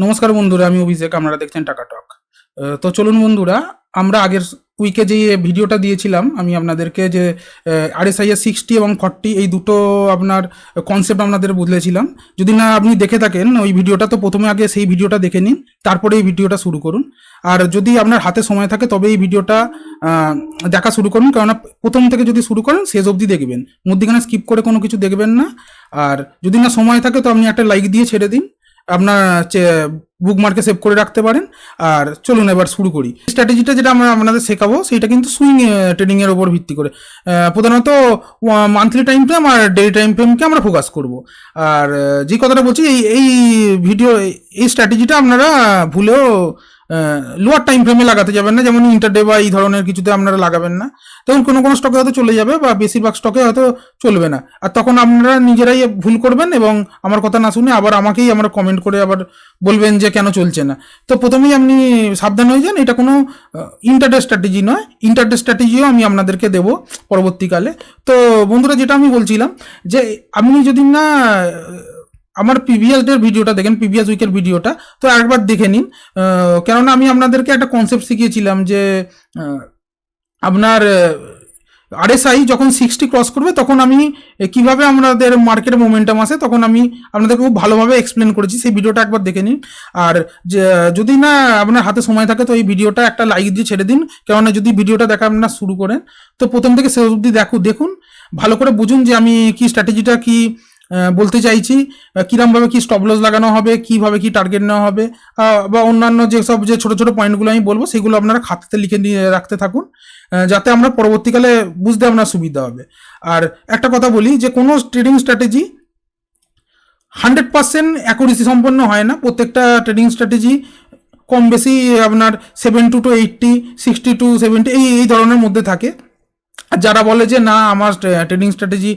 নমস্কার বন্ধুরা, আমি অভিষেক। আপনারা দেখছেন টাকা টক। তো চলুন বন্ধুরা, আমরা আগের উইকে যে ভিডিওটা দিয়েছিলাম আমি আপনাদেরকে, যে RSI এর 60 এবং 40 এই দুটো আপনার কনসেপ্ট আপনাদের বলেছিলাম। যদি না আপনি দেখে থাকেন ওই ভিডিওটা, তো প্রথমে আগে সেই ভিডিওটা দেখে নিন, তারপরে এই ভিডিওটা শুরু করুন। আর যদি আপনার হাতে সময় থাকে তবে এই ভিডিওটা দেখা শুরু করুন, কেননা প্রথম থেকে যদি শুরু করেন শেষ অবধি দেখবেন, মধ্যখানে স্কিপ করে কোনো কিছু দেখবেন না। আর যদি না সময় থাকে তো আপনি একটা লাইক দিয়ে ছেড়ে দিন, আপনার বুকমার্কে সেভ করে রাখতে পারেন। আর চলুন এবার শুরু করি। স্ট্র্যাটেজিটা যেটা আমরা আপনাদের শেখাবো সেটা কিন্তু সুইং ট্রেডিং এর উপর ভিত্তি করে, প্রধানত মান্থলি টাইম ফ্রেম আর ডেইলি টাইম ফ্রেমকে আমরা ফোকাস করব। আর যে কথাটা বলছি, এই ভিডিও এই স্ট্র্যাটেজিটা আপনারা ভুলেও লোয়ার টাইম ফ্রেমে লাগাতে যাবেন না, যেমন ইন্টারডে বা এই ধরনের কিছুতে আপনারা লাগাবেন না। তখন কোনো কোনো স্টকে হয়তো চলে যাবে বা বেশিরভাগ স্টকে হয়তো চলবে না, আর তখন আপনারা নিজেরাই ভুল করবেন এবং আমার কথা না শুনে আবার আমাকেই আমরা কমেন্ট করে আবার বলবেন যে কেন চলছে না। তো প্রথমেই আপনি সাবধান হয়ে যান, এটা কোনো ইন্টারডে স্ট্র্যাটেজি নয়। ইন্টারডে স্ট্র্যাটেজিও আমি আপনাদেরকে দেবো পরবর্তীকালে। তো বন্ধুরা, যেটা আমি বলছিলাম যে আপনি যদি না আমার প্রিভিয়াস ডের ভিডিওটা দেখেন, প্রিভিয়াস উইকের ভিডিওটা, তো একবার দেখে নিন। কেননা আমি আপনাদেরকে একটা কনসেপ্ট শিখিয়েছিলাম যে আপনার RSI যখন 60 ক্রস করবে তখন আমি কিভাবে আমাদের মার্কেটে মোমেন্টাম আসে তখন আমি আপনাদেরকে খুব ভালোভাবে এক্সপ্লেন করেছি। সেই ভিডিওটা একবার দেখে নিন। আর যদি না আপনার হাতে সময় থাকে তো এই ভিডিওটা একটা লাইক দিয়ে ছেড়ে দিন, কেননা যদি ভিডিওটা দেখা আপনার শুরু করেন তো প্রথম থেকে শেষ অবধি দেখুন, ভালো করে বুঝুন যে আমি কি স্ট্র্যাটেজিটা কি বলতে চাইছি, কিরমভাবে কি স্টপ লস লাগানো হবে, কিভাবে কি টার্গেট নেওয়া হবে, বা অন্যান্য যেসব যে ছোট ছোট পয়েন্টগুলো আমি বলবো সেগুলো আপনারা খাতাতে লিখে নিয়ে রাখতে থাকুন, যাতে আমরা পরবর্তীকালে বুঝতে আপনার সুবিধা হবে। আর একটা কথা বলি যে কোনো ট্রেডিং স্ট্র্যাটেজি 100% অ্যাকুরেসি সম্পন্ন হয় না। প্রত্যেকটা ট্রেডিং স্ট্র্যাটেজি কম বেশি আপনার 70 to 80, 60 to 70 এই ধরনের মধ্যে থাকে। আর যারা বলে যে না আমার ট্রেডিং স্ট্র্যাটেজি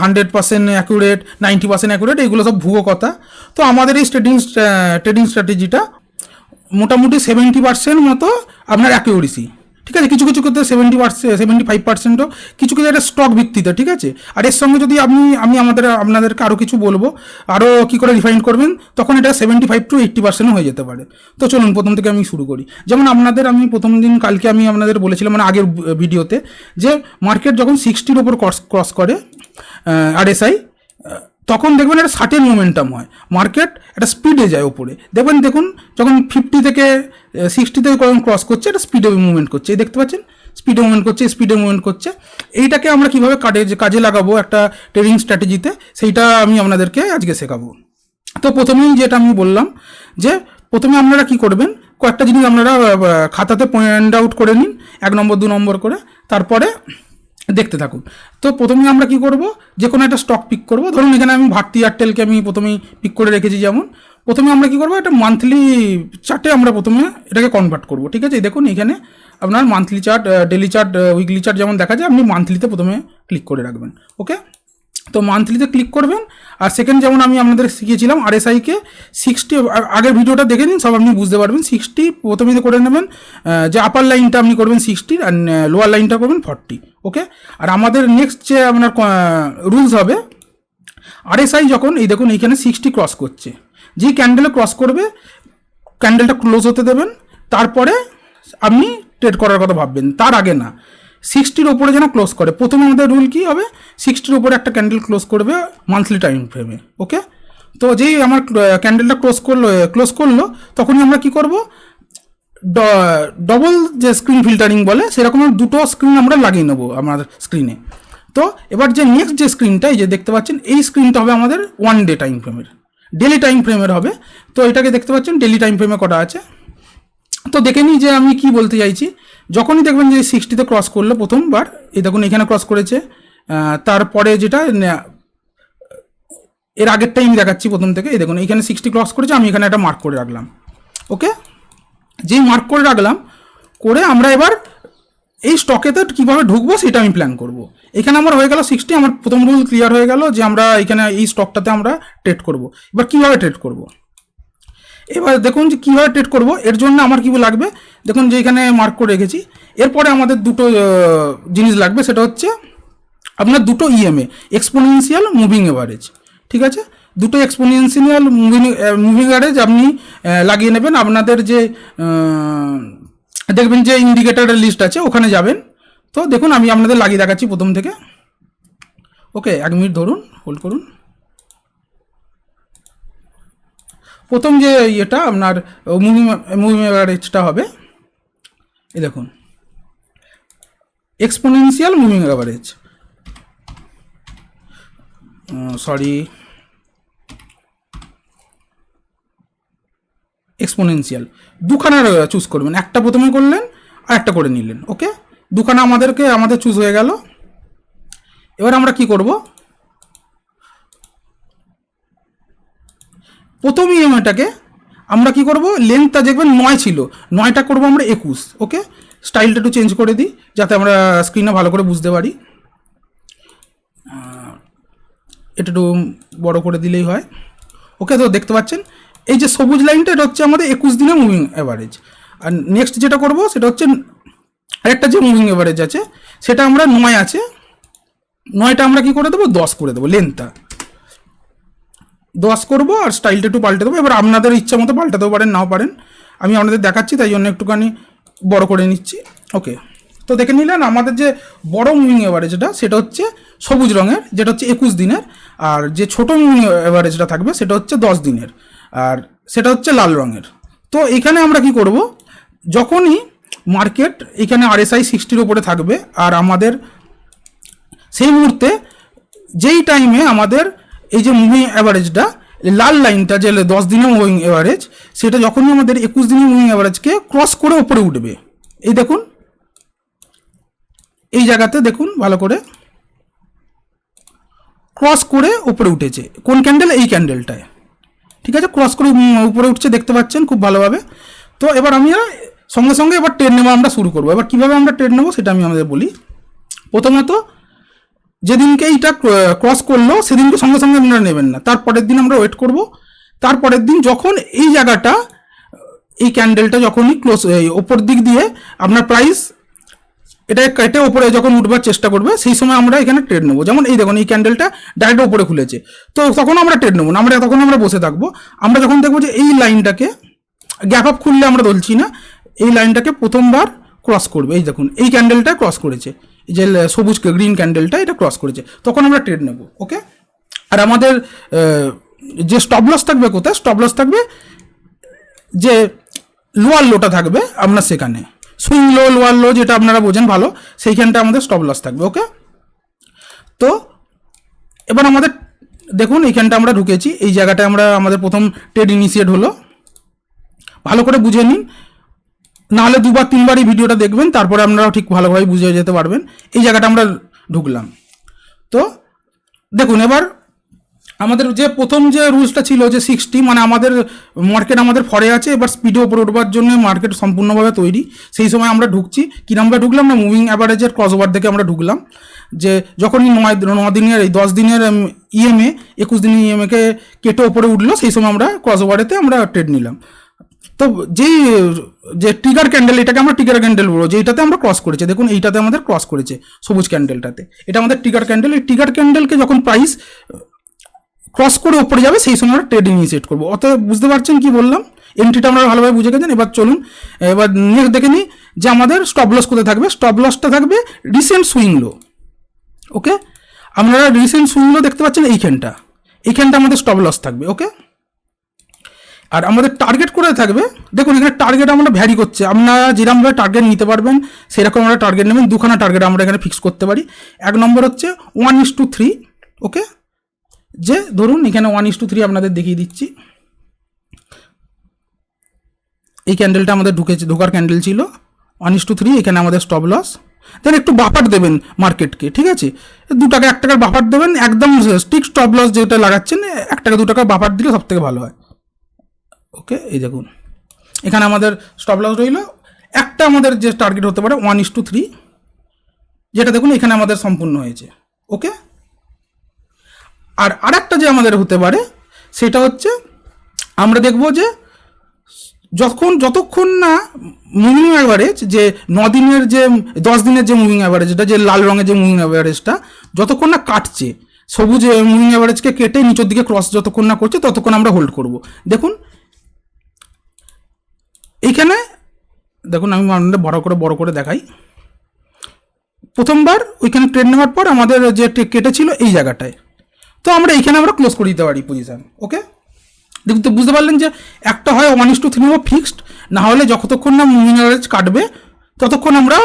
100% অ্যাকুরেট, 90% অ্যাকুরেট, এগুলো সব ভুয়ো কথা। তো আমাদের এই ট্রেডিং স্ট্র্যাটেজিটা মোটামুটি 70% মতো আপনার অ্যাকুরেসি, ঠিক আছে। কিছু কিছু ক্ষেত্রে 75%ও, কিছু কিছু একটা স্টক ভিত্তিতে, ঠিক আছে। আর এর সঙ্গে যদি আমি আপনাদেরকে আরও কিছু বলবো, আরও কী করে রিফাইন করবেন, তখন এটা 75 to 80% হয়ে যেতে পারে। তো চলুন প্রথম থেকে আমি শুরু করি। যেমন আমি প্রথম দিন কালকে আমি আপনাদের বলেছিলাম, মানে আগের ভিডিওতে, যে মার্কেট যখন 60-র ওপর ক্রস করে RSI, তখন দেখবেন একটা সার্টেন মোমেন্টাম হয়, মার্কেট একটা স্পিডে যায় ওপরে। দেখুন যখন 50 থেকে 60 থেকে ক্রস করছে, এটা স্পিডে মুভমেন্ট করছে, এই দেখতে পাচ্ছেন, স্পিডে মুভমেন্ট করছে। এইটাকে আমরা কীভাবে কাজে লাগাবো একটা ট্রেডিং স্ট্র্যাটেজিতে, সেইটা আমি আপনাদেরকে আজকে শেখাবো। তো প্রথমেই যেটা আমি বললাম, যে প্রথমে আপনারা কি করবেন, কয়েকটা জিনিস আপনারা খাতাতে পয়েন্ট আউট করে নিন, 1 নম্বর 2 নম্বর করে, তারপরে দেখতে থাকুন। তো প্রথমে আমরা কি করব, যে কোনো একটা স্টক পিক করব। ধরুন এখানে আমি ভারতী এয়ারটেলকে আমি প্রথমেই পিক করে রেখেছি। যেমন প্রথমে আমরা কি করব, একটা মান্থলি চার্টে আমরা প্রথমে এটাকে কনভার্ট করব, ঠিক আছে। দেখুন এখানে আপনার monthly chart, daily chart, weekly chart যেমন দেখা যায়, আপনি মান্থলিতে প্রথমে ক্লিক করে রাখবেন। ওকে, তো মান্থলিতে ক্লিক করবেন। আর সেকেন্ড, যেমন আমি আপনাদের শিখিয়েছিলাম RSI-কে 60, আগের ভিডিওটা দেখে নিন, সব আপনি বুঝতে পারবেন। 60 প্রথমে করে নেবেন, যে আপার লাইনটা আপনি করবেন 60 আর লোয়ার লাইনটা করবেন 40। ওকে, আর আমাদের নেক্সট যে আপনার রুলস হবে, RSI যখন এই দেখুন এইখানে 60 ক্রস করছে, যেই ক্যান্ডেলে ক্রস করবে ক্যান্ডেলটা ক্লোজ হতে দেবেন, তারপরে আপনি ট্রেড করার কথা ভাববেন, তার আগে না। 60-র ওপরে যেন ক্লোজ করে, প্রথমে আমাদের রুল কী হবে, 60-র ওপরে একটা ক্যান্ডেল ক্লোজ করবে মান্থলি টাইম ফ্রেমে। ওকে, তো যেই আমার ক্যান্ডেলটা ক্লোজ করলো তখনই আমরা কি করব, ডবল যে স্ক্রিন ফিল্টারিং বলে সেরকম দুটো স্ক্রিন আমরা লাগিয়ে নেবো আমাদের স্ক্রিনে। তো এবার যে নেক্সট যে স্ক্রিনটা, এই যে দেখতে পাচ্ছেন, এই স্ক্রিনটা হবে আমাদের 1 ডে টাইম ফ্রেমের, ডেলি টাইম ফ্রেমের হবে। তো এটাকে দেখতে পাচ্ছেন ডেলি টাইম ফ্রেমে করা আছে। তো দেখে নিই যে আমি কি বলতে চাইছি। যখনই দেখবেন যে 60-তে ক্রস করলো প্রথমবার, এই দেখুন এখানে ক্রস করেছে, তারপরে যেটা এর আগেরটাই আমি দেখাচ্ছি প্রথম থেকে, এই দেখুন এইখানে 60 ক্রস করেছে, আমি এখানে একটা মার্ক করে রাখলাম। ওকে, যেই মার্ক করে রাখলাম, করে আমরা এবার এই স্টকেতে কীভাবে ঢুকবো সেটা আমি প্ল্যান করব। এখানে আমার হয়ে গেল 60, আমার প্রথম রুল ক্লিয়ার হয়ে গেল যে আমরা এখানে এই স্টকটাতে আমরা ট্রেড করব। এবার কীভাবে ট্রেড করব, এবার দেখুন যে কীভাবে ট্রেড করব, এর জন্য আমার কী লাগবে, দেখুন যে এখানে মার্ক করে রেখেছি। এরপরে আমাদের দুটো জিনিস লাগবে, সেটা হচ্ছে আপনার দুটো EMA, এক্সপোনেনশিয়াল মুভিং এভারেজ, ঠিক আছে। দুটো এক্সপোনেনশিয়াল মুভিং অ্যাভারেজ আপনি লাগিয়ে নেবেন। আপনাদের যে দেখবেন যে ইন্ডিকেটারের লিস্ট আছে ওখানে যাবেন। তো দেখুন আমি আপনাদের লাগিয়ে দেখাচ্ছি প্রথম থেকে। ওকে, 1 মিনিট ধরুন, হোল্ড করুন। প্রথম যে ইয়েটা আপনার মুভিং অ্যাভারেজটা হবে, এই দেখুন exponential moving average, sorry exponential, দুখানা চুজ করবেন, একটা প্রথমে করলেন আর একটা করে নিলেন। ওকে, দুখানা আমাদের চুজ হয়ে গেল। এবার আমরা কি করব, প্রথম ইএমআইটাকে আমরা কি করব, লেন্থটা দেখবেন 9 ছিল, 9টা করব আমরা 21। ওকে, স্টাইলটা একটু চেঞ্জ করে দিই যাতে আমরা স্ক্রিনে ভালো করে বুঝতে পারি। এটা একটু বড় করে দিলেই হয়। ওকে, তো দেখতে পাচ্ছেন এই যে সবুজ লাইনটা, এটা হচ্ছে আমাদের 21 দিনের মুভিং অ্যাভারেজ। আর নেক্সট যেটা করব সেটা হচ্ছে আরেকটা যে মুভিং অ্যাভারেজ আছে সেটা আমরা 9 আছে, 9টা আমরা কি করে দেবো, 10 করে দেবো, লেন্থটা 10 করবো আর স্টাইলটা একটু পাল্টে দেবো। এবার আপনাদের ইচ্ছা মতো পাল্টাতেও পারেন, নাও পারেন, আমি আপনাদের দেখাচ্ছি তাই জন্য একটুখানি বড় করে নিচ্ছি। ওকে, তো দেখে নিলেন আমাদের যে বড় মুভিং অ্যাভারেজটা সেটা হচ্ছে সবুজ রঙের, যেটা হচ্ছে 21 দিনের, আর যে ছোট মুভিং অ্যাভারেজটা থাকবে সেটা হচ্ছে 10 দিনের, আর সেটা হচ্ছে লাল রঙের। তো এখানে আমরা কি করব, যখনই মার্কেট এখানে RSI 60-র উপরে থাকবে আর আমাদের সেই মুহূর্তে যেই টাইমে আমাদের এই যে মুভিং অ্যাভারেজটা, লাল লাইনটা যে 10 দিনের মুভিং অ্যাভারেজ, সেটা যখনই আমাদের 21 দিনের মুভিং অ্যাভারেজকে ক্রস করে উপরে উঠবে, এই দেখুন এই জায়গাতে দেখুন ভালো করে ক্রস করে উপরে উঠেছে। কোন ক্যান্ডেল, এই ক্যান্ডেলটায়, ঠিক আছে, ক্রস করে উপরে উঠছে দেখতে পাচ্ছেন খুব ভালোভাবে। তো এবার আমি সঙ্গে সঙ্গে এবার ট্রেড নেওয়া আমরা শুরু করবো। এবার কীভাবে আমরা ট্রেড নেবো সেটা আমি আমাদের বলি। প্রথমত যেদিনকে এইটা ক্রস করলো সেদিনকে সঙ্গে সঙ্গে আপনারা নেবেন না, তারপরের দিন আমরা ওয়েট করব। তারপরের দিন যখন এই জায়গাটা, এই ক্যান্ডেলটা যখনই ক্লোজ ওপর দিক দিয়ে আপনার প্রাইস এটা কেটে ওপরে যখন উঠবার চেষ্টা করবে, সেই সময় আমরা এখানে ট্রেড নেবো। যেমন এই দেখুন এই ক্যান্ডেলটা ডাইরেক্ট ওপরে খুলেছে, তো তখন আমরা ট্রেড নেবো না, তখন আমরা বসে থাকবো। আমরা যখন দেখবো যে এই লাইনটাকে গ্যাপ আপ খুললে আমরা বলছি না, এই লাইনটাকে প্রথমবার ক্রস করবে, এই দেখুন এই ক্যান্ডেলটা ক্রস করেছে, এই যে সবুজ গ্রিন ক্যান্ডেলটা এটা ক্রস করেছে, তখন আমরা ট্রেড নেব। ওকে, আর আমাদের যে স্টপ লস থাকবে, কোথায় স্টপ লস থাকবে, যে লোয়ার লোটা থাকবে আপনার সেখানে, সুইং লো লোয়ার লো যেটা আপনারা বোঝেন ভালো, সেইখানটা আমাদের স্টপ লস থাকবে। ওকে, তো এবার আমাদের দেখুন এইখানটা আমরা ঢুকেছি, এই জায়গাটায় আমাদের প্রথম ট্রেড ইনিশিয়েট হলো। ভালো করে বুঝে নিন, নাহলে 2-3বার এই ভিডিওটা দেখবেন, তারপরে আপনারাও ঠিক ভালোভাবে বুঝে যেতে পারবেন। এই জায়গাটা আমরা ঢুকলাম। তো দেখুন এবার আমাদের যে প্রথম যে রুলসটা ছিল যে 60, মানে আমাদের মার্কেট আমাদের ফরে আছে, এবার স্পিডে উপরে উঠবার জন্য মার্কেট সম্পূর্ণভাবে তৈরি। সেই সময় আমরা ঢুকছি, কী নামটা ঢুকলাম না, মুভিং অ্যাভারেজের ক্রস ওভার থেকে আমরা ঢুকলাম। যে যখনই 9 দিনের এই 10 দিনের ইএমএ 21 দিনের ইএমএকে কেটে ওপরে উঠলো, সেই সময় আমরা ক্রস ওভারেতে আমরা ট্রেড নিলাম। তো যে ট্রিগার ক্যান্ডেল, এটাকে আমরা ট্রিগার ক্যান্ডেল বলবো, যেটাতে আমরা ক্রস করেছি, দেখুন এইটাতে আমাদের ক্রস করেছে সবুজ ক্যান্ডেলটাতে, এটা আমাদের ট্রিগার ক্যান্ডেল। এই ট্রিগার ক্যান্ডেলকে যখন প্রাইস ক্রস করে ওপরে যাবে সেই সময় আমরা ট্রেড ইনিশিয়েট করবো। অতএব বুঝতে পারছেন কি বললাম, এন্ট্রিটা আমরা ভালোভাবে বুঝে গেছেন। এবার চলুন এবার নেক্সট দেখে নিই যে আমাদের স্টপ লস কোথায় থাকবে। স্টপ লসটা থাকবে রিসেন্ট সুইং লো। ওকে, আপনারা রিসেন্ট সুইং লো দেখতে পাচ্ছেন, এইখানটা আমাদের স্টপ লস থাকবে। ওকে, আর আমাদের টার্গেট করে থাকবে, দেখুন এখানে টার্গেট আমরা ভ্যারি করছে, আপনারা যেরকমভাবে টার্গেট নিতে পারবেন সেরকম আমরা টার্গেট নেবেন। দুখানা টার্গেট আমরা এখানে ফিক্স করতে পারি। এক নম্বর হচ্ছে 1:3। ওকে, যে ধরুন এখানে 1:3 আপনাদের দেখিয়ে দিচ্ছি, এই ক্যান্ডেলটা আমাদের ঢোকার ক্যান্ডেল ছিল 1:3, এখানে আমাদের স্টপ লস। দেন একটু বাফার দেবেন মার্কেটকে, ঠিক আছে, 2 টাকা 1 টাকার বাফার দেবেন, একদম স্ট্রিক্ট স্টপ লস যেটা লাগাচ্ছেন 1 টাকা 2 টাকা বাফার দিলে সব থেকে ভালো হয়। ওকে, এই দেখুন এখানে আমাদের স্টপ লস রইল। একটা আমাদের যে টার্গেট হতে পারে 1:3, যেটা দেখুন এখানে আমাদের সম্পূর্ণ হয়েছে। ওকে, আর আরেকটা যে আমাদের হতে পারে সেটা হচ্ছে আমরা দেখব যে যতক্ষণ না মুভিং অ্যাভারেজ, যে 9 দিনের যে 10 দিনের যে মুভিং অ্যাভারেজটা, যে লাল রঙের যে মুভিং অ্যাভারেজটা যতক্ষণ না কাটছে, সবুজ মুভিং অ্যাভারেজকে কেটে নিচের দিকে ক্রস যতক্ষণ না করছে ততক্ষণ আমরা হোল্ড করব। দেখুন এইখানে দেখুন, আমি আপনাদের বড় করে দেখাই। প্রথমবার ওইখানে ট্রেড নেওয়ার পর আমাদের যে কেটেছিল এই জায়গাটায়, তো আমরা এইখানে আমরা ক্লোজ করে দিতে পারি পজিশন। ওকে, দেখুন তো বুঝতে পারলেন যে একটা হয় 1:3 নেবো ফিক্সড, না হলে যতক্ষণ না মুভিং অ্যাভারেজ কাটবে ততক্ষণ আমরা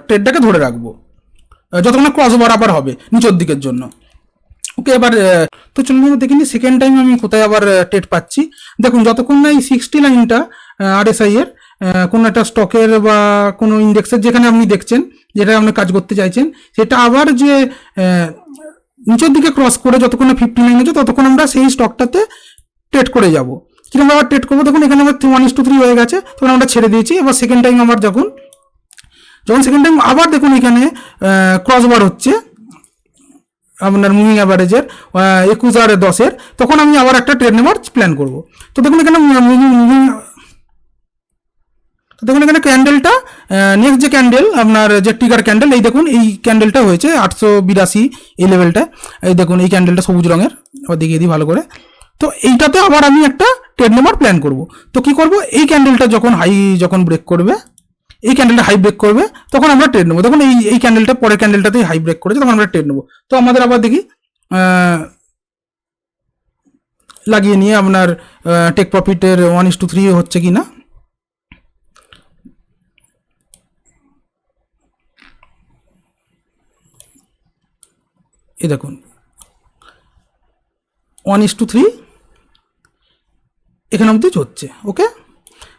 ট্রেডটাকে ধরে রাখবো, যতক্ষণ না ক্রস বরাবর হবে নিচের দিকের জন্য। ওকে, এবার তো চলুন আমরা দেখে নিই সেকেন্ড টাইম আমি কোথায় আবার ট্রেড পাচ্ছি। দেখুন, যতক্ষণ না এই 60 লাইনটা RSI এর কোনো একটা স্টকের বা কোনো ইন্ডেক্সের যেখানে আপনি দেখছেন যেটা আপনি কাজ করতে চাইছেন, সেটা আবার যে নিচের দিকে ক্রস করে যতক্ষণ না 50 লাইন হচ্ছে ততক্ষণ আমরা সেই স্টকটাতে ট্রেড করে যাব। কিরকম আবার ট্রেড করবো, দেখুন এখানে আমার 1:3 হয়ে গেছে, তখন আমরা ছেড়ে দিয়েছি। এবার সেকেন্ড টাইম আমার যখন সেকেন্ড টাইম আবার দেখুন এখানে ক্রস বার হচ্ছে আপনার মুভিং অ্যাভারেজের 21 আর 10-এর, তখন আমি আবার একটা ট্রেড নেওয়ার প্ল্যান করব। তো দেখুন এখানে দেখুন এখানে ক্যান্ডেলটা নেক্সট যে ক্যান্ডেল আপনার যে ট্রিগার ক্যান্ডেল, এই দেখুন এই ক্যান্ডেলটা হয়েছে 882 এই লেভেলটা, এই দেখুন এই ক্যান্ডেলটা সবুজ রঙের, আবার দেখিয়ে দিই ভালো করে। তো এইটাতে আবার আমি একটা ট্রেড নেওয়ার প্ল্যান করব। তো কি করব, এই ক্যান্ডেলটা যখন ব্রেক করবে, এই ক্যান্ডেলটা হাই ব্রেক করবে, তখন আমরা ট্রেড নেবো। দেখুন এই ক্যান্ডেলটা পরের ক্যান্ডেলটাতেই হাই ব্রেক করেছে, তখন আমরা ট্রেড নেবো। তো আমাদের আবার দেখি লাগিয়ে নিয়ে আপনার টেক প্রফিটের 1:3 হচ্ছে কি না। এই দেখুন 1:3 এখানে অবধি হচ্ছে। ওকে,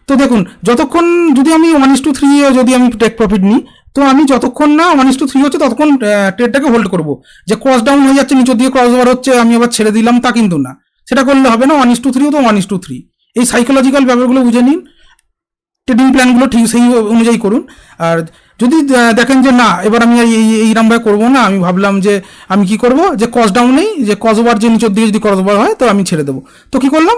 তো দেখুন যতক্ষণ যদি আমি 1:3 যদি আমি টেক প্রফিট নিই, তো আমি যতক্ষণ না 1:3 হচ্ছে ততক্ষণ ট্রেডটাকে হোল্ড করব। যে ক্রস ডাউন হয়ে যাচ্ছে নিচের দিকে ক্রস ওভার হচ্ছে আমি আবার ছেড়ে দিলাম তা কিন্তু না, সেটা করলে হবে না। 1:3 তো 1:3, এই সাইকোলজিক্যাল ব্যাপারগুলো বুঝে নিন, ট্রেডিং প্ল্যানগুলো ঠিক সেই অনুযায়ী করুন। আর যদি দেখেন যে না এবার আমি এইরকমভাবে করবো না, আমি ভাবলাম যে আমি কি করব, যে ক্রস ডাউনেই যে ক্রস ওভার যে নিচের দিকে যদি ক্রস ওভার হয় তো আমি ছেড়ে দেবো। তো কি করলাম,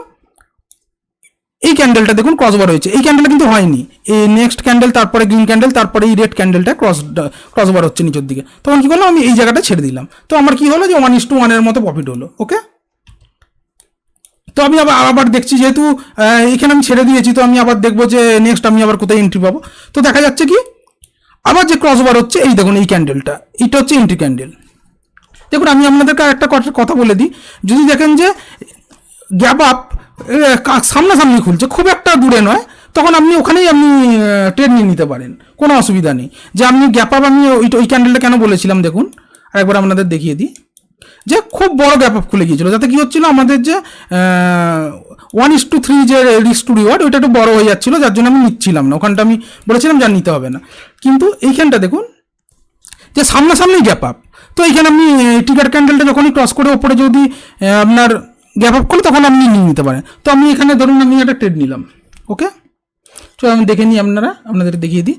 এই ক্যান্ডেলটা দেখুন ক্রস ওভার হয়েছে, এই ক্যান্ডেলটা কিন্তু হয়নি, এই নেক্সট ক্যান্ডেল, তারপরে গ্রিন ক্যান্ডেল, তারপরে এই রেড ক্যান্ডেলটা ক্রস ওভার হচ্ছে নিচের দিকে, তখন কি করলাম, আমি এই জায়গাটা ছেড়ে দিলাম। তো আমার কি হলো যে 1:1 মতো প্রফিট হলো। ওকে, তো আমি আবার দেখছি যেহেতু এখানে আমি ছেড়ে দিয়েছি, তো আমি আবার দেখবো যে নেক্সট আমি আবার কোথায় এন্ট্রি পাবো। তো দেখা যাচ্ছে কি আবার যে ক্রস ওভার হচ্ছে, এই দেখুন এই ক্যান্ডেলটা, এইটা হচ্ছে এন্ট্রি ক্যান্ডেল। দেখুন আমি আপনাদেরকে একটা কথা বলে দিই, যদি দেখেন যে গ্যাপ আপ সামনাসামনি খুলছে, খুব একটা দূরে নয়, তখন আপনি ওখানেই আপনি ট্রেড নিয়ে নিতে পারেন, কোনো অসুবিধা নেই। যে আপনি গ্যাপ আপ, আমি ওই ক্যান্ডেলটা কেন বলেছিলাম দেখুন আরেকবার আপনাদের দেখিয়ে দিই, যে খুব বড় গ্যাপ আপ খুলে গিয়েছিল, যাতে কি হচ্ছিল আমাদের যে 1:3 যে রিস্ক টু রিওয়ার্ড ওইটা একটু বড় হয়ে যাচ্ছিল, যার জন্য আমি নিচ্ছিলাম না, ওখানটা আমি বলেছিলাম যা নিতে হবে না। কিন্তু এইখানটা দেখুন যে সামনাসামনি গ্যাপ আপ, তো এইখানে আপনি টিকার ক্যান্ডেলটা যখনই ক্রস করে ওপরে যদি আপনার গ্যাপ আপ করে তখন আপনি নিয়ে নিতে পারেন। তো আমি এখানে ধরুন আমি একটা ট্রেড নিলাম। ওকে, তো আমি দেখে নিই, আপনাদের দেখিয়ে দিই,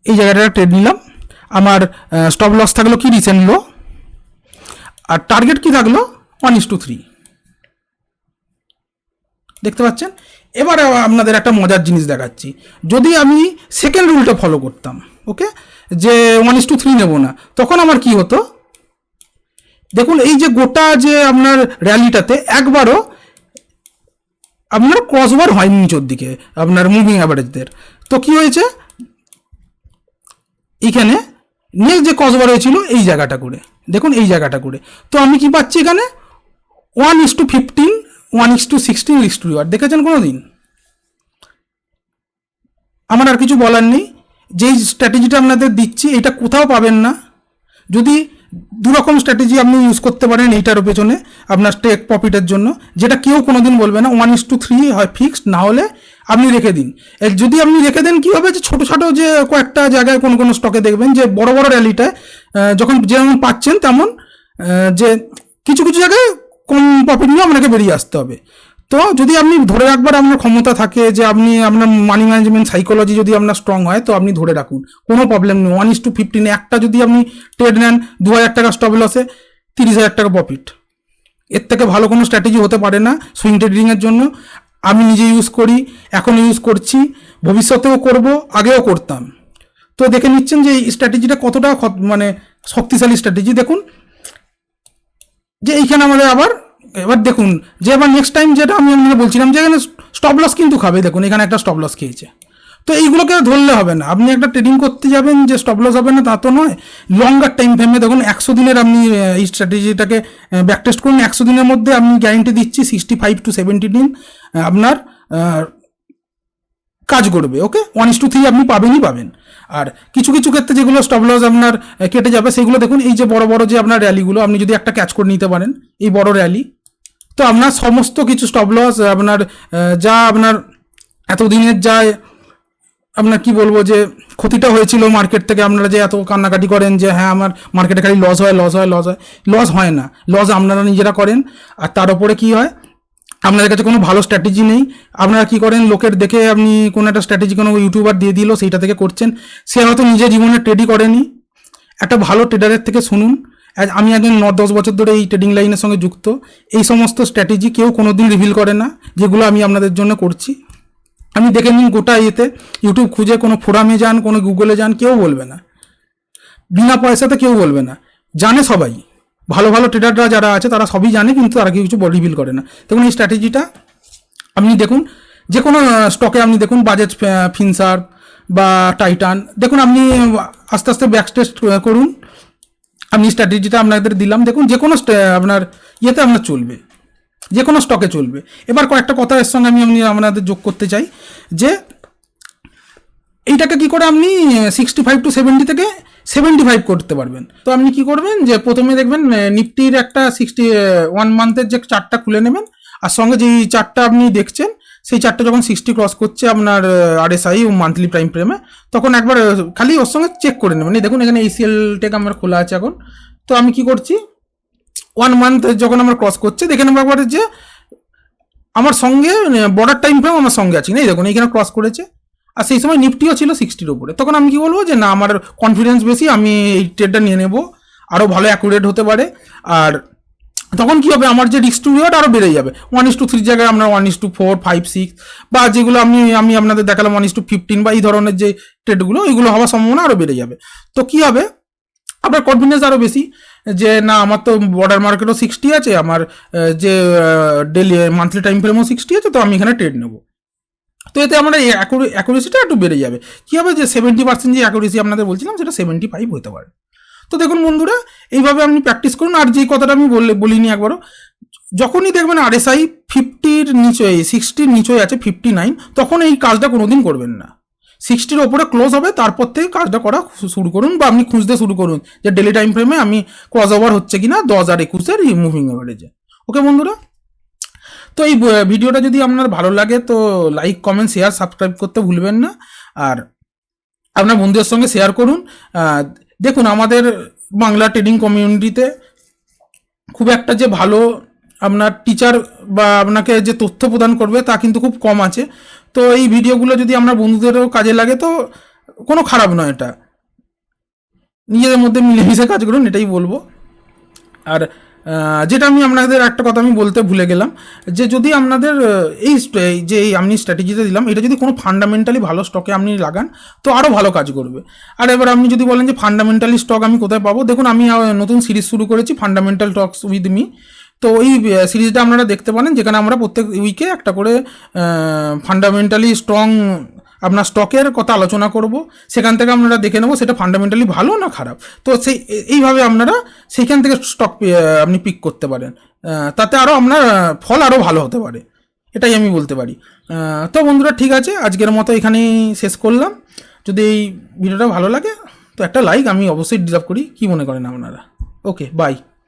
এই জায়গাটা ট্রেড নিলাম। আমার স্টপ লস থাকলো কি রিসেন্ট লো, আর টার্গেট কি থাকলো 1:3, দেখতে পাচ্ছেন। এবার আপনাদের একটা মজার জিনিস দেখাচ্ছি, যদি আমি সেকেন্ড রুলটা ফলো করতাম, ওকে, যে 1:3 নেব না, তখন আমার কি হতো, দেখুন এই যে গোটা যে আপনার র্যালিটাতে একবারও আপনার ক্রস ওভার হয়নি নিচের দিকে আপনার মুভিং অ্যাভারেজদের। তো কি হয়েছে, এইখানে নেক্সট যে ক্রস ওভার হয়েছিল এই জায়গাটা করে, দেখুন এই জায়গাটা করে, তো আমি কি পাচ্ছি এখানে 1:15, 1:16 রিস্ক টু রিওয়ার্ড। দেখেছেন কোনো দিন? আমার আর কিছু বলার নেই, যেই স্ট্র্যাটেজিটা আপনাদের দিচ্ছি এটা কোথাও পাবেন না। যদি দুরকম স্ট্র্যাটেজি আপনি ইউজ করতে পারেন এইটার পেছনে আপনার টেক প্রফিটের জন্য, যেটা কেউ কোনোদিন বলবে না 1:3 হয় ফিক্সড, না হলে আপনি রেখে দিন। যদি আপনি রেখে দেন কী হবে, যে ছোটো ছোটো যে কয়েকটা জায়গায় কোনো স্টকে দেখবেন যে বড় বড় র্যালিটায় যখন যেমন পাচ্ছেন তেমন যে কিছু কিছু জায়গায় কম প্রফিট নিয়ে আপনাকে বেরিয়ে আসতে হবে। তো যদি আপনি ধরে রাখবার আপনার ক্ষমতা থাকে, যে আপনি আপনার মানি ম্যানেজমেন্ট সাইকোলজি যদি আপনার স্ট্রং হয়, তো আপনি ধরে রাখুন, কোনো প্রবলেম নেই। 1:15 একটা যদি আপনি ট্রেড নেন, 2,000 টাকা স্টপ লসে 30,000 টাকা প্রফিট, এর থেকে ভালো কোনো স্ট্র্যাটেজি হতে পারে না সুইং ট্রেডিংয়ের জন্য। আমি নিজে ইউজ করি, এখন ইউজ করছি, ভবিষ্যতেও করব, আগেও করতাম। তো দেখে নিচ্ছেন যে এই স্ট্র্যাটেজিটা কতটা মানে শক্তিশালী স্ট্র্যাটেজি। দেখুন যে এইখানে আমাদের আবার এবার দেখুন যে আবার নেক্সট টাইম যেটা আমি আপনাকে বলছিলাম যে এখানে স্টপ লস কিন্তু খাবে, দেখুন এখানে একটা স্টপ লস খেয়েছে। তো এইগুলোকে ধরলে হবে না, আপনি একটা ট্রেডিং করতে যাবেন যে স্টপ লস হবে না তা তো নয়। লঙ্গার টাইম ফ্রেমে দেখুন 100 দিনের আপনি এই স্ট্র্যাটেজিটাকে ব্যাক টেস্ট করুন, 100 দিনের মধ্যে আমি গ্যারেন্টি দিচ্ছি 65 to 70 দিন আপনার কাজ করবে। ওকে, 1:3 আপনি পাবেনই পাবেন। আর কিছু কিছু ক্ষেত্রে যেগুলো স্টপ লস আপনার কেটে যাবে সেগুলো দেখুন, এই যে বড় বড় যে আপনার র্যালিগুলো আপনি যদি একটা ক্যাচ করে নিতে পারেন এই বড় র্যালি, তো আপনার সমস্ত কিছু স্টপ লস আপনার যা আপনার এতদিনের যা আপনার কি বলবো যে ক্ষতিটা হয়েছিল মার্কেট থেকে, আপনারা যে এত কান্নাকাটি করেন যে হ্যাঁ আমার মার্কেটে খালি লস হয় লস হয় লস হয়, লস হয় না, লস আপনারা নিজেরা করেন। আর তার উপরে কি হয়, আপনাদের কাছে কোনো ভালো স্ট্র্যাটেজি নেই, আপনারা কি করেন লোকের দেখে আপনি কোনো একটা স্ট্র্যাটেজি কোনো ইউটিউবার দিয়ে দিল সেইটা থেকে করছেন, সে হয়তো নিজের জীবনে ট্রেডই করেনি। একটা ভালো ট্রেডারের থেকে শুনুন। আমি একজন 9-10 বছর ধরে এই ট্রেডিং লাইনের সঙ্গে যুক্ত, এই সমস্ত স্ট্র্যাটেজি কেউ কোনোদিন রিভিল করে না যেগুলো আমি আপনাদের জন্য করছি। আমি দেখে নিন গোটা ইয়েতে, ইউটিউব খুঁজে কোনো ফোরামে যান, কোনো গুগলে যান, কেউ বলবে না, বিনা পয়সাতে কেউ বলবে না, জানে সবাই। ভালো ভালো ট্রেডাররা যারা আছে তারা সবই জানে, কিন্তু তারা কিছু রিভিল করে না। দেখুন এই স্ট্র্যাটেজিটা আপনি দেখুন যে কোনো স্টকে, আপনি দেখুন বাজাজ ফিনসার্ভ বা টাইটান, দেখুন আপনি আস্তে আস্তে ব্যাক টেস্ট করুন। আমি স্ট্র্যাটেজিটা আপনাদের দিলাম, দেখুন যে কোনো আপনার ইয়েতে আপনার চলবে, যে কোনো স্টকে চলবে। এবার কয়েকটা কথা এর সঙ্গে আমি আপনাদের যোগ করতে চাই যে এইটাকে কি করে আপনি 65 to 70 থেকে 75 করতে পারবেন। তো আপনি কি করবেন যে প্রথমে দেখবেন নিফটির একটা 61 মান্থের যে চার্টটা খুলে নেবেন, আর সঙ্গে যেই চার্টটা আপনি দেখছেন সেই চার্টটা যখন 60 ক্রস করছে আপনার আরএসআই ও মান্থলি টাইম ফ্রেমে, তখন একবার খালি ওর সঙ্গে চেক করে নেবেন। এই দেখুন এখানে এসিএল টেক আমার খোলা আছে এখন। তো আমি কি করছি, 1 মান্থ যখন আমার ক্রস করছে দেখে নেবো একবার যে আমার সঙ্গে বর্ডার টাইম ফ্রেম আমার সঙ্গে আছে না, এই দেখুন এইখানে ক্রস করেছে। আর সেই সময় নিফটিও ছিল 60-র উপরে। তখন আমি কি বলবো যে না আমার কনফিডেন্স বেশি, আমি এই ট্রেডটা নিয়ে নেবো, আরও ভালো অ্যাকুরেট হতে পারে। আর তখন কি হবে, আমার যে রিস্ক টু রিওয়ার্ড আরও বেড়ে যাবে। 1:3 জায়গায় আমরা 1:4, 5, 6 বা যেগুলো আমি আপনাদের দেখালাম 1:15 বা এই ধরনের যে ট্রেডগুলো, এইগুলো হওয়ার সম্ভাবনা আরও বেড়ে যাবে। তো কি হবে, আপনার কনফিডেন্স আরও বেশি যে না আমার তো বর্ডার মার্কেটও 60 আছে, আমার যে ডেলি মান্থলি টাইম ফ্রেমও 60 আছে, তো আমি এখানে ট্রেড নেবো। তো এতে আমরা অ্যাকুরেসিটা একটু বেড়ে যাবে। কী হবে যে 70% যে অ্যাকুরেসি আপনাদের বলছিলাম সেটা 75 হতে পারে। তো দেখুন বন্ধুরা, এইভাবে আপনি প্র্যাকটিস করুন। আর যেই কথাটা আমি বলিনি একবারও, যখনই দেখবেন আরএসআই 50-র নিচে 60-র নিচে আছে 59, তখন এই কাজটা কোনোদিন করবেন না। 60-র ওপরে ক্লোজ হবে তারপর থেকে কাজটা করা শুরু করুন, বা আপনি খুঁজতে শুরু করুন যে ডেলি টাইম ফ্রেমে আমি ক্রস ওভার হচ্ছে কিনা 10 আর 21-এর মুভিং এভারেজে। ওকে বন্ধুরা, তো এই ভিডিওটা যদি আপনার ভালো লাগে তো লাইক, কমেন্ট, শেয়ার, সাবস্ক্রাইব করতে ভুলবেন না। আর আপনার বন্ধুদের সঙ্গে শেয়ার করুন। দেখুন আমাদের বাংলা ট্রেডিং কমিউনিটিতে খুব একটা যে ভালো আপনার টিচার বা আপনাকে যে তথ্য প্রদান করবে তা কিন্তু খুব কম আছে। তো এই ভিডিওগুলো যদি আপনার বন্ধুদেরও কাজে লাগে তো কোনো খারাপ নয়, এটা নিজেদের মধ্যে মিলেমিশে কাজ করুন, এটাই বলবো। আর যেটা আমি আপনাদের একটা কথা আমি বলতে ভুলে গেলাম, যে যদি আপনাদের এই যে আমি স্ট্র্যাটেজিটা দিলাম এটা যদি কোনো ফান্ডামেন্টালি ভালো স্টকে আপনি লাগান তো আরও ভালো কাজ করবে। আর এবার আপনি যদি বলেন যে ফান্ডামেন্টালি স্টক আমি কোথায় পাবো, দেখুন আমি নতুন সিরিজ শুরু করেছি ফান্ডামেন্টাল টক্স উইথ মি। তো এই সিরিজটা আপনারা দেখতে পারেন, যেখানে আমরা প্রত্যেক উইকে একটা করে ফান্ডামেন্টালি স্ট্রং আপনার স্টকের কথা আলোচনা করব। সেখান থেকে আপনারা দেখে নেবো সেটা ফান্ডামেন্টালি ভালো না খারাপ। তো এইভাবে আপনারা সেইখান থেকে স্টক আপনি পিক করতে পারেন, তাতে আরও আপনার ফল আরও ভালো হতে পারে, এটাই আমি বলতে পারি। তো বন্ধুরা ঠিক আছে, আজকের মতো এখানেই শেষ করলাম। যদি এই ভিডিওটা ভালো লাগে তো একটা লাইক আমি অবশ্যই ডিজার্ভ করি, কি মনে করেন আপনারা? ওকে, বাই।